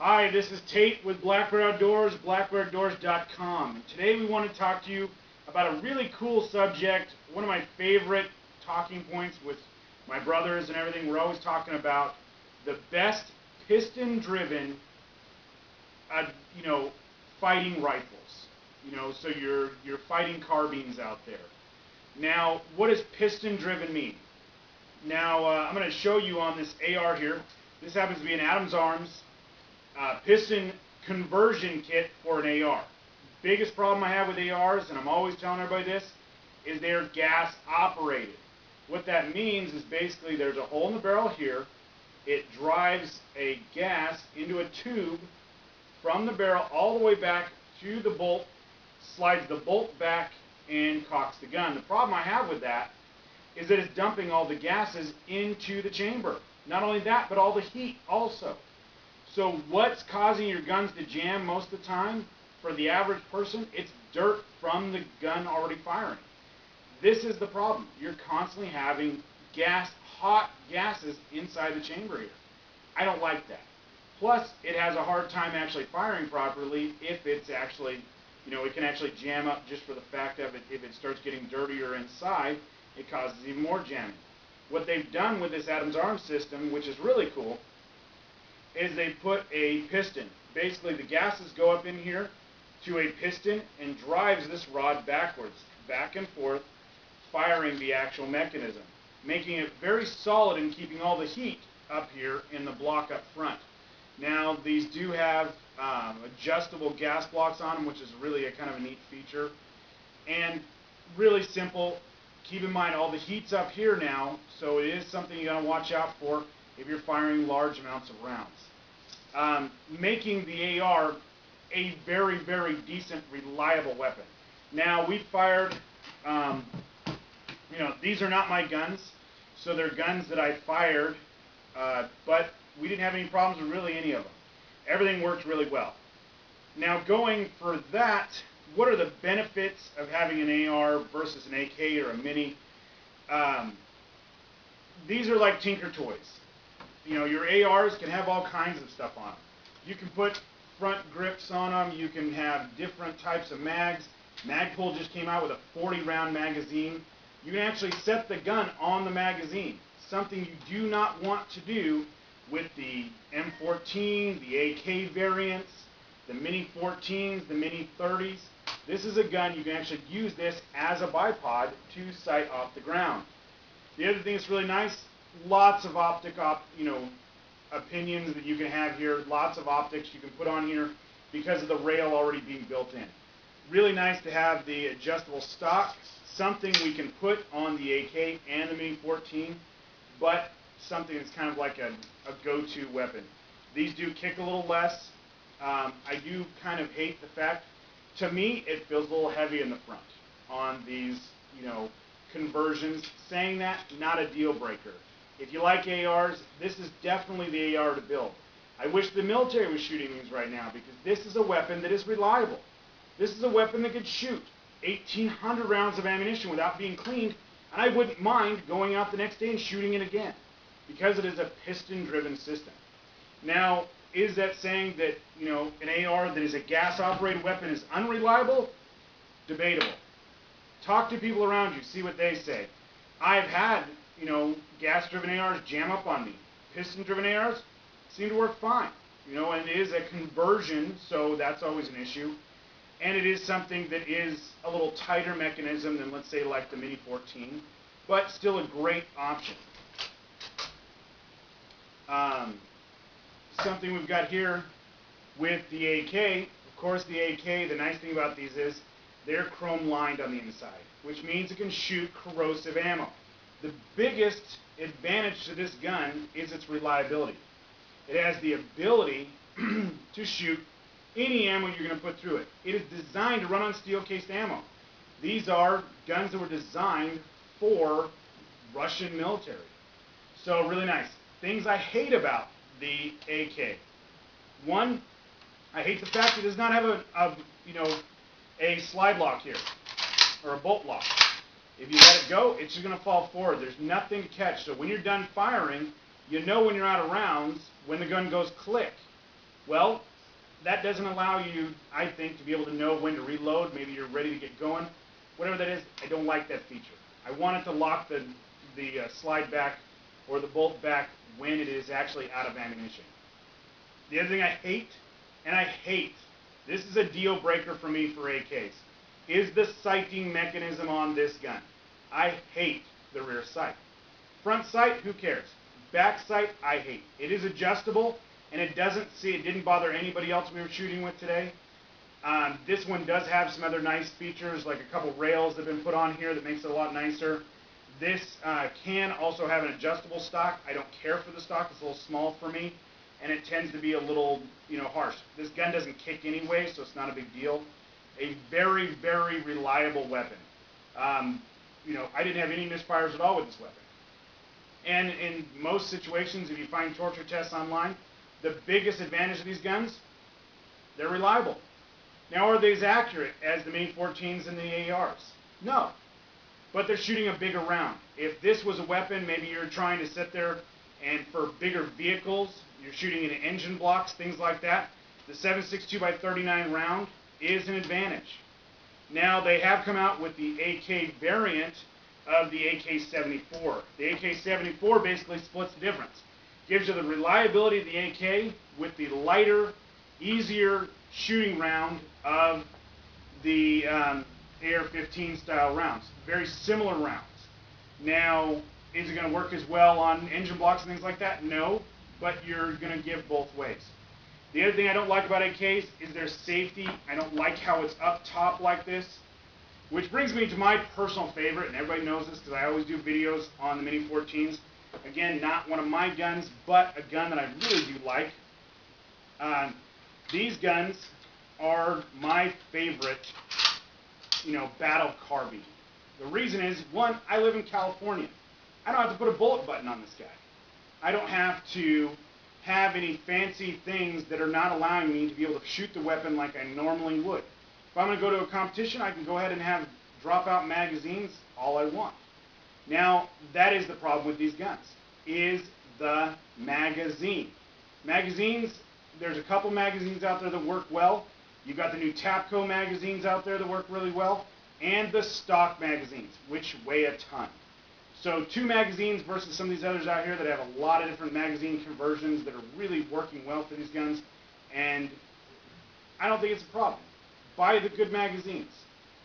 Hi, this is Tate with Black Bear Outdoors, blackbearoutdoors.com. Today we want to talk to you about a really cool subject, one of my favorite talking points with my brothers and everything. We're always talking about the best piston-driven, fighting rifles. So your fighting carbines out there. Now, what does piston-driven mean? Now, I'm going to show you on this AR here. This happens to be an Adams Arms piston conversion kit for an AR. Biggest problem I have with ARs, and I'm always telling everybody this, is they're gas operated. What that means is basically there's a hole in the barrel here. It drives a gas into a tube from the barrel all the way back to the bolt, slides the bolt back, and cocks the gun. The problem I have with that is that it's dumping all the gases into the chamber. Not only that, but all the heat also. So what's causing your guns to jam most of the time? For the average person, it's dirt from the gun already firing. This is the problem. You're constantly having hot gases inside the chamber here. I don't like that. Plus, it has a hard time actually firing properly if it's actually, it can actually jam up just for the fact of it. If it starts getting dirtier inside, it causes even more jamming. What they've done with this Adams Arms system, which is really cool, is they put a piston. Basically, the gases go up in here to a piston and drives this rod backwards, back and forth, firing the actual mechanism, making it very solid and keeping all the heat up here in the block up front. Now, these do have adjustable gas blocks on them, which is really a kind of a neat feature. And really simple. Keep in mind, all the heat's up here now, so it is something you got to watch out for if you're firing large amounts of rounds. Making the AR a very, very decent, reliable weapon. Now, we fired, these are not my guns, so they're guns that I fired, but we didn't have any problems with really any of them. Everything worked really well. Now, going for that, what are the benefits of having an AR versus an AK or a Mini? These are like Tinker Toys. Your ARs can have all kinds of stuff on them. You can put front grips on them. You can have different types of mags. Magpul just came out with a 40-round magazine. You can actually set the gun on the magazine, something you do not want to do with the M14, the AK variants, the Mini 14s, the Mini 30s. This is a gun, you can actually use this as a bipod to sight off the ground. The other thing that's really nice, lots of opinions that you can have here, lots of optics you can put on here because of the rail already being built in. Really nice to have the adjustable stock, something we can put on the AK and the Mini 14, but something that's kind of like a go-to weapon. These do kick a little less. I do kind of hate the fact, to me, it feels a little heavy in the front on these, conversions. Saying that, not a deal breaker. If you like ARs, this is definitely the AR to build. I wish the military was shooting these right now because this is a weapon that is reliable. This is a weapon that could shoot 1,800 rounds of ammunition without being cleaned, and I wouldn't mind going out the next day and shooting it again because it is a piston-driven system. Now, is that saying that, an AR that is a gas-operated weapon is unreliable? Debatable. Talk to people around you, see what they say. I've had, gas-driven ARs jam up on me. Piston-driven ARs seem to work fine. And it is a conversion, so that's always an issue. And it is something that is a little tighter mechanism than, let's say, like the Mini 14, but still a great option. Something we've got here with the AK, of course the AK, the nice thing about these is they're chrome lined on the inside, which means it can shoot corrosive ammo. The biggest advantage to this gun is its reliability. It has the ability to shoot any ammo you're going to put through it. It is designed to run on steel-cased ammo. These are guns that were designed for Russian military. So really nice. Things I hate about the AK. One, I hate the fact it does not have a slide lock here, or a bolt lock. If you let it go, it's just going to fall forward. There's nothing to catch. So when you're done firing, you know when you're out of rounds when the gun goes click. Well, that doesn't allow you, I think, to be able to know when to reload. Maybe you're ready to get going. Whatever that is, I don't like that feature. I want it to lock the slide back or the bolt back when it is actually out of ammunition. The other thing I hate, this is a deal breaker for me for AKs, is the sighting mechanism on this gun. I hate the rear sight. Front sight, who cares? Back sight, I hate. It is adjustable, and it didn't bother anybody else we were shooting with today. This one does have some other nice features, like a couple rails that have been put on here that makes it a lot nicer. This can also have an adjustable stock. I don't care for the stock. It's a little small for me, and it tends to be a little, harsh. This gun doesn't kick anyway, so it's not a big deal. A very, very reliable weapon. I didn't have any misfires at all with this weapon. And in most situations, if you find torture tests online, the biggest advantage of these guns, they're reliable. Now, are they as accurate as the Mini-14s and the ARs? No. But they're shooting a bigger round. If this was a weapon, maybe you're trying to sit there and for bigger vehicles, you're shooting into engine blocks, things like that, the 7.62x39 round is an advantage. Now, they have come out with the AK variant of the AK-74. The AK-74 basically splits the difference. Gives you the reliability of the AK with the lighter, easier shooting round of the AR-15 style rounds. Very similar rounds. Now, is it going to work as well on engine blocks and things like that? No, but you're going to give both ways. The other thing I don't like about AKs is their safety. I don't like how it's up top like this. Which brings me to my personal favorite, and everybody knows this because I always do videos on the Mini-14s. Again, not one of my guns, but a gun that I really do like. These guns are my favorite, battle carbine. The reason is, one, I live in California. I don't have to put a bullet button on this guy. I don't have to have any fancy things that are not allowing me to be able to shoot the weapon like I normally would. If I'm going to go to a competition, I can go ahead and have drop-out magazines all I want. Now, that is the problem with these guns, is the magazine. Magazines, there's a couple magazines out there that work well. You've got the new Tapco magazines out there that work really well, and the stock magazines, which weigh a ton. So 2 magazines versus some of these others out here that have a lot of different magazine conversions that are really working well for these guns, and I don't think it's a problem. Buy the good magazines.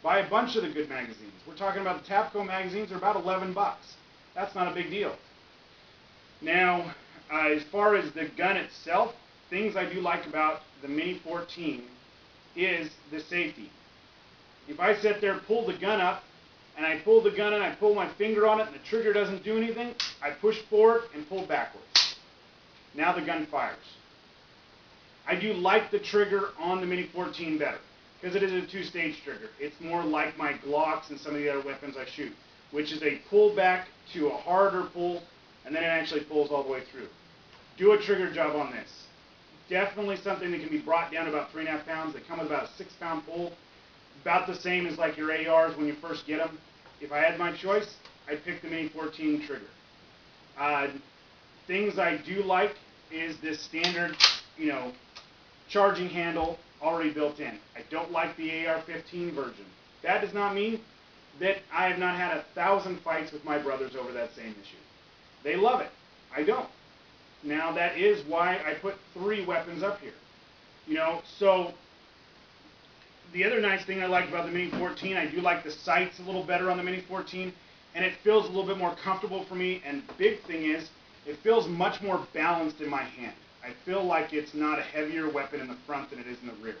Buy a bunch of the good magazines. We're talking about the Tapco magazines are about 11 bucks. That's not a big deal. Now, as far as the gun itself, things I do like about the Mini-14 is the safety. If I sit there, pull the gun up, and I pull the gun and I pull my finger on it and the trigger doesn't do anything, I push forward and pull backwards. Now the gun fires. I do like the trigger on the Mini-14 better, because it is a 2-stage trigger. It's more like my Glocks and some of the other weapons I shoot, which is a pull back to a harder pull, and then it actually pulls all the way through. Do a trigger job on this. Definitely something that can be brought down to about 3.5 pounds. They come with about a 6-pound pull, about the same as like your ARs when you first get them. If I had my choice, I'd pick the Mini-14 trigger. Things I do like is this standard, charging handle already built in. I don't like the AR-15 version. That does not mean that I have not had 1,000 fights with my brothers over that same issue. They love it. I don't. Now that is why I put 3 weapons up here. So the other nice thing I like about the Mini-14, I do like the sights a little better on the Mini-14, and it feels a little bit more comfortable for me, and the big thing is, it feels much more balanced in my hand. I feel like it's not a heavier weapon in the front than it is in the rear.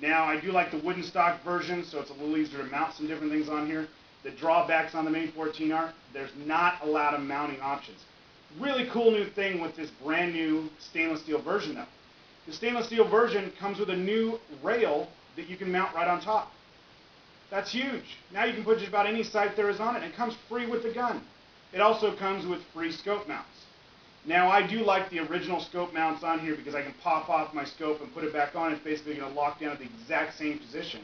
Now, I do like the wooden stock version, so it's a little easier to mount some different things on here. The drawbacks on the Mini-14 are, there's not a lot of mounting options. Really cool new thing with this brand new stainless steel version though. The stainless steel version comes with a new rail that you can mount right on top. That's huge. Now you can put just about any sight there is on it, and it comes free with the gun. It also comes with free scope mounts. Now I do like the original scope mounts on here because I can pop off my scope and put it back on. It's basically going to lock down at the exact same position.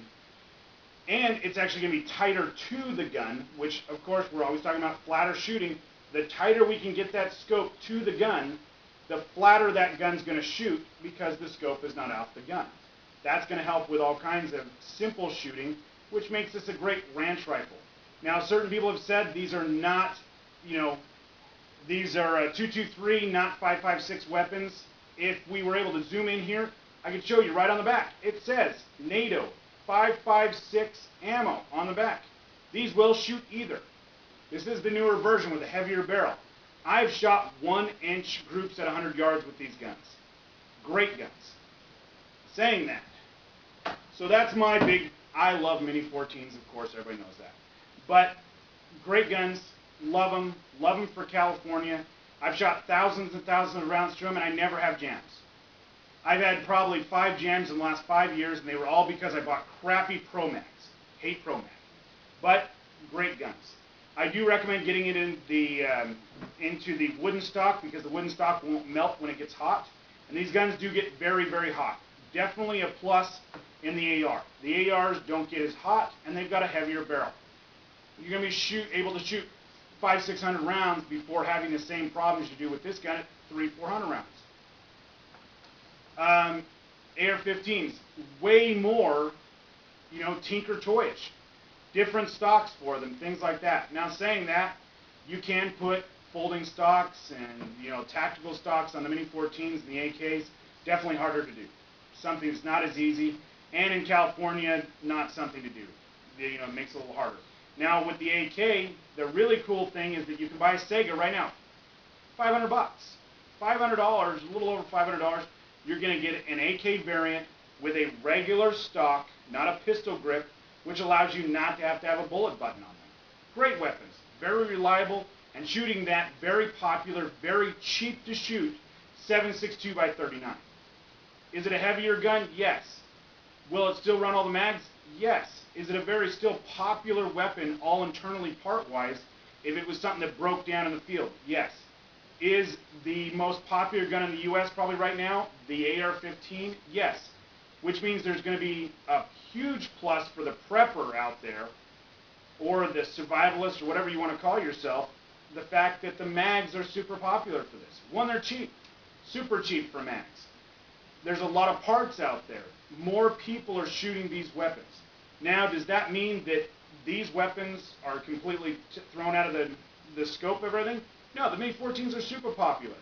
And it's actually going to be tighter to the gun, which of course we're always talking about flatter shooting. The tighter we can get that scope to the gun, the flatter that gun's going to shoot because the scope is not off the gun. That's going to help with all kinds of simple shooting, which makes this a great ranch rifle. Now, certain people have said these are not, these are 223, not 5.56 weapons. If we were able to zoom in here, I could show you right on the back. It says NATO 5.56 ammo on the back. These will shoot either. This is the newer version with a heavier barrel. I've shot 1-inch groups at 100 yards with these guns. Great guns. Saying that. So that's my big, I love Mini 14s, of course, everybody knows that. But great guns, love them for California. I've shot thousands and thousands of rounds through them, and I never have jams. I've had probably 5 jams in the last 5 years, and they were all because I bought crappy Pro Mags. Hate Pro Mag. But great guns. I do recommend getting it in the, into the wooden stock because the wooden stock won't melt when it gets hot. And these guns do get very, very hot. Definitely a plus in the AR. The ARs don't get as hot, and they've got a heavier barrel. You're going to be able to shoot 500-600 rounds before having the same problems you do with this gun at 300-400 rounds. AR-15s, way more, tinker toyish. Different stocks for them, things like that. Now, saying that, you can put folding stocks and tactical stocks on the Mini 14s and the AKs. Definitely harder to do. Something that's not as easy, and in California, not something to do. It makes it a little harder. Now, with the AK, the really cool thing is that you can buy a Sega right now, $500, $500, a little over $500. You're going to get an AK variant with a regular stock, not a pistol grip, which allows you not to have a bullet button on them. Great weapons, very reliable, and shooting that very popular, very cheap to shoot 7.62 by 39. Is it a heavier gun? Yes. Will it still run all the mags? Yes. Is it a very still popular weapon, all internally part-wise, if it was something that broke down in the field? Yes. Is the most popular gun in the U.S. probably right now the AR-15? Yes. Which means there's going to be a huge plus for the prepper out there, or the survivalist, or whatever you want to call yourself, the fact that the mags are super popular for this. One, they're cheap. Super cheap for mags. There's a lot of parts out there. More people are shooting these weapons. Now, does that mean that these weapons are completely thrown out of the scope of everything? No, the Mini 14s are super popular.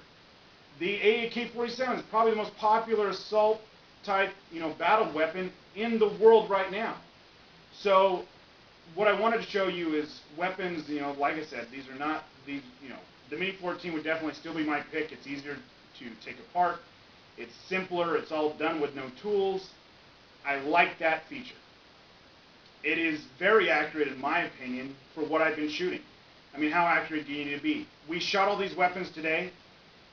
The AK-47 is probably the most popular assault type, battle weapon in the world right now. So, what I wanted to show you is weapons, like I said, these are not, the Mini 14 would definitely still be my pick. It's easier to take apart. It's simpler. It's all done with no tools. I like that feature. It is very accurate, in my opinion, for what I've been shooting. I mean, how accurate do you need to be? We shot all these weapons today.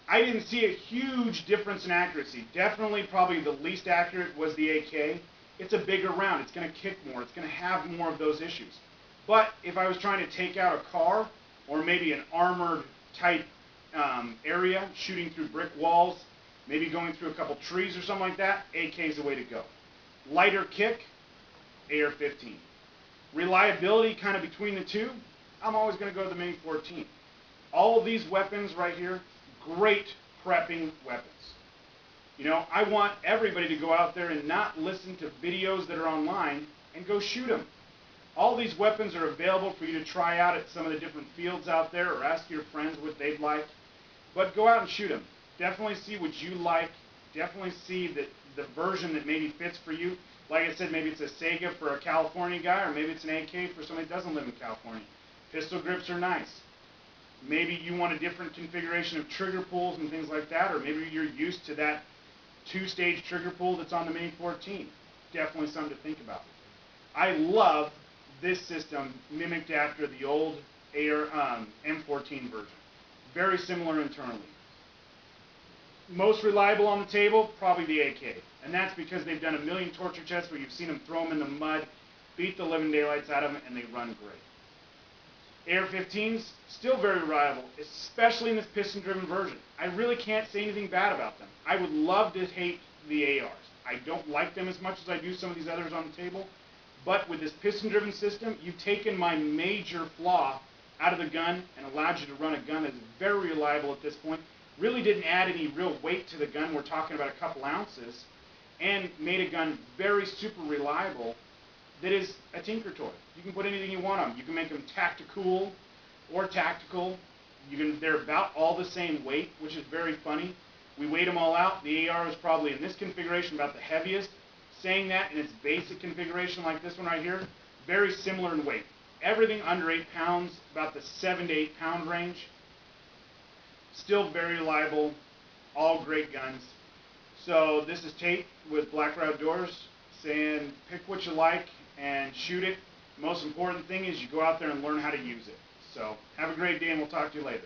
I didn't see a huge difference in accuracy. Definitely, probably the least accurate was the AK. It's a bigger round. It's going to kick more. It's going to have more of those issues. But if I was trying to take out a car, or maybe an armored type area, shooting through brick walls, maybe going through a couple trees or something like that, AK is the way to go. Lighter kick, AR-15. Reliability kind of between the two, I'm always going to go to the Mini 14. All of these weapons right here, great prepping weapons. I want everybody to go out there and not listen to videos that are online and go shoot them. All these weapons are available for you to try out at some of the different fields out there, or ask your friends what they'd like. But go out and shoot them. Definitely see what you like. Definitely see the version that maybe fits for you. Like I said, maybe it's a Sega for a California guy, or maybe it's an AK for somebody that doesn't live in California. Pistol grips are nice. Maybe you want a different configuration of trigger pulls and things like that, or maybe you're used to that 2-stage trigger pull that's on the Mini 14. Definitely something to think about. I love this system mimicked after the old M14 version. Very similar internally. Most reliable on the table, probably the AK. And that's because they've done a million torture tests where you've seen them throw them in the mud, beat the living daylights out of them, and they run great. AR-15s, still very reliable, especially in this piston-driven version. I really can't say anything bad about them. I would love to hate the ARs. I don't like them as much as I do some of these others on the table. But with this piston-driven system, you've taken my major flaw out of the gun and allowed you to run a gun that's very reliable at this point. really didn't add any real weight to the gun. We're talking about a couple ounces, and made a gun very super reliable that is a tinker toy. You can put anything you want on them. You can make them tactical or tactical. They're about all the same weight, which is very funny. We weighed them all out. The AR is probably in this configuration about the heaviest. Saying that in its basic configuration like this one right here, very similar in weight. Everything under 8 pounds, about the 7 to 8 pound range. Still very reliable, all great guns. So this is Tate with Black Route Outdoors saying pick what you like and shoot it. The most important thing is you go out there and learn how to use it. So have a great day, and we'll talk to you later.